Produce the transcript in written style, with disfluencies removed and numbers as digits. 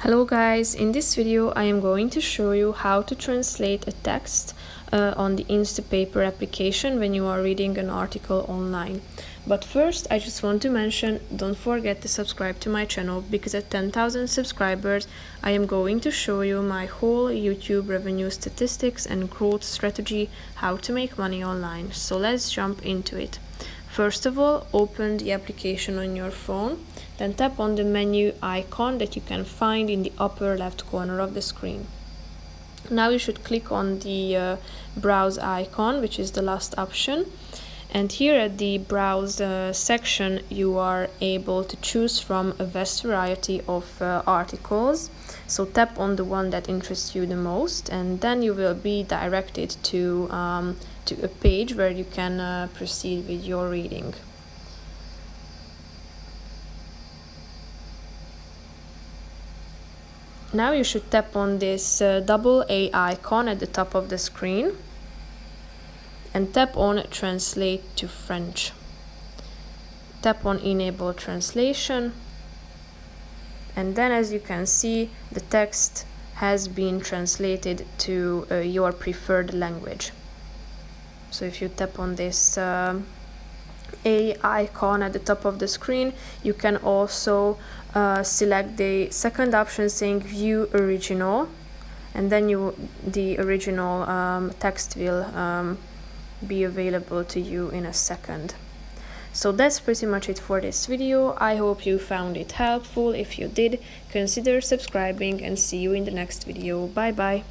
Hello guys, in this video I am going to show you how to translate a text on the Instapaper application when you are reading an article online. But first I just want to mention, don't forget to subscribe to my channel, because at 10,000 subscribers I am going to show you my whole YouTube revenue statistics and growth strategy, how to make money online. So let's jump into it. First of all, open the application on your phone, then tap on the menu icon that you can find in the upper left corner of the screen. Now you should click on the browse icon, which is the last option, and here at the browse section you are able to choose from a vast variety of articles. So tap on the one that interests you the most, and then you will be directed to a page where you can proceed with your reading. Now you should tap on this double A icon at the top of the screen and tap on Translate to French. Tap on Enable Translation, and then as you can see, the text has been translated to your preferred language. So if you tap on this A icon at the top of the screen, you can also select the second option saying View Original, and then the original text will be available to you in a second. So that's pretty much it for this video. I hope you found it helpful. If you did, consider subscribing, and see you in the next video. Bye bye.